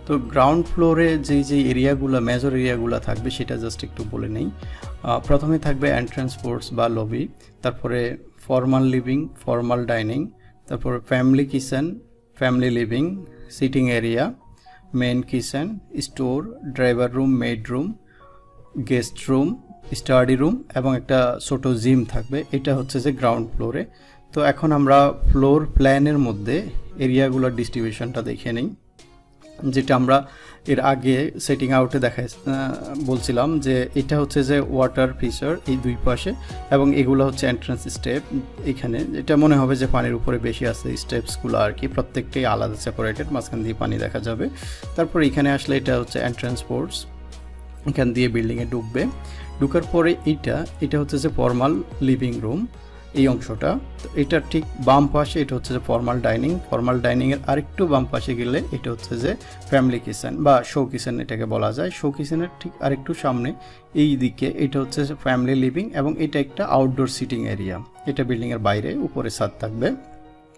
তো গ্রাউন্ড ফ্লোরে যে এরিয়াগুলো মেজর এরিয়াগুলো থাকবে সেটা জাস্ট একটু বলে নেই। প্রথমে থাকবে এন্ট্রান্স পোর্টস বা লবি, তারপরে ফর্মাল লিভিং, ফর্মাল ডাইনিং, তারপর family kitchen, family living, sitting area, main kitchen, store, driver room, maid room, guest room, study room এবং একটা ছোট জিম থাকবে। এটা হচ্ছে যে গ্রাউন্ড ফ্লোরে। তো এখন আমরা ফ্লোর প্ল্যানের মধ্যে এরিয়াগুলোর ডিস্ট্রিবিউশনটা দেখে নিই, যেটা আমরা এর আগে সেটিং আউটে বলছিলাম যে এটা হচ্ছে যে ওয়াটার ফিচার এই দুই পাশে, এবং এগুলো হচ্ছে এন্ট্রান্স স্টেপ। এখানে এটা মনে হবে যে পানির উপরে বেশি আছে স্টেপসগুলো আর কি, প্রত্যেকটাই আলাদা সেপারেটেড, মাঝখান দিয়ে পানি দেখা যাবে। তারপর এখানে আসলে এটা হচ্ছে এন্ট্রান্স পোর্টস, এখান দিয়ে বিল্ডিংয়ে ঢুকার পরে এটা হচ্ছে যে ফর্মাল লিভিং রুম এই অংশটা। তো এটার ঠিক বাম পাশে এটা হচ্ছে যে ফর্মাল ডাইনিংয়ের আরেকটু বাম পাশে গেলে এটা হচ্ছে যে ফ্যামিলি কিচেন বা শো কিচেন এটাকে বলা যায়। শো কিচেনের ঠিক আরেকটু সামনে এই দিকে এটা হচ্ছে যে ফ্যামিলি লিভিং, এবং এটা একটা আউটডোর সিটিং এরিয়া। এটা বিল্ডিংয়ের বাইরে, উপরে ছাদ থাকবে।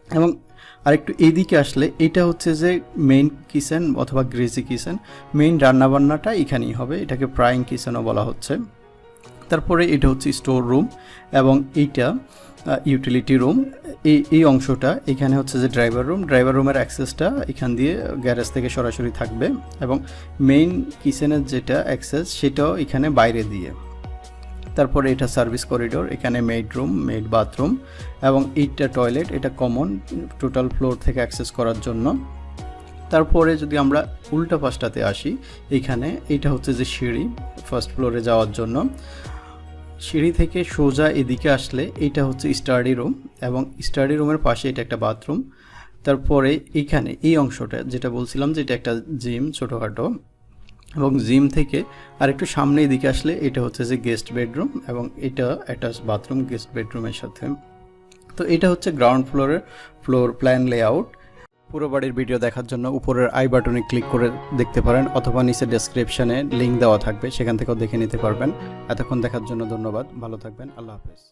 এবং আরেকটু এইদিকে আসলে এটা হচ্ছে যে মেইন কিচেন অথবা গ্রেজি কিচেন, মেইন রান্নাবান্নাটা এখানেই হবে, এটাকে ফ্রাইং কিচেনও বলা হচ্ছে। তারপরে এটা হচ্ছে স্টোর রুম, এবং এইটা ইউটিলিটি রুম। এই অংশটা এখানে হচ্ছে যে ড্রাইভার রুমের অ্যাক্সেসটা এখান দিয়ে গ্যারেজ থেকে সরাসরি থাকবে, এবং মেইন কিচেনের যেটা অ্যাক্সেস সেটাও এখানে বাইরে দিয়ে। তারপরে এটা সার্ভিস করিডোর, এখানে মেড বাথরুম, এবং এইটা টয়লেট, এটা কমন টোটাল ফ্লোর থেকে অ্যাক্সেস করার জন্য। তারপরে যদি আমরা উল্টা পাশটাতে আসি, এইখানে এটা হচ্ছে যে সিঁড়ি ফার্স্ট ফ্লোরে যাওয়ার জন্য। সিঁড়ি থেকে সোজা এদিকে আসলে এটা হচ্ছে স্টাডি রুম, এবং স্টাডি রুমের পাশে এটা একটা বাথরুম। তারপরে এইখানে এই অংশটা যেটা বলছিলাম যে এটা একটা জিম ছোটোখাটো, এবং জিম থেকে আরেকটু সামনে এদিকে আসলে এটা হচ্ছে যে গেস্ট বেডরুম, এবং এটা অ্যাটাচ বাথরুম গেস্ট বেডরুমের সাথে। তো এটা হচ্ছে গ্রাউন্ড ফ্লোর প্ল্যান লেআউট। পুরো বাড়ির ভিডিও দেখার জন্য উপরের আই বাটনে ক্লিক করে দেখতে পারেন, অথবা নিচে ডেসক্রিপশনে লিঙ্ক দেওয়া থাকবে, সেখান থেকেও দেখে নিতে পারবেন। এতক্ষণ দেখার জন্য ধন্যবাদ, ভালো থাকবেন, আল্লাহ হাফেজ।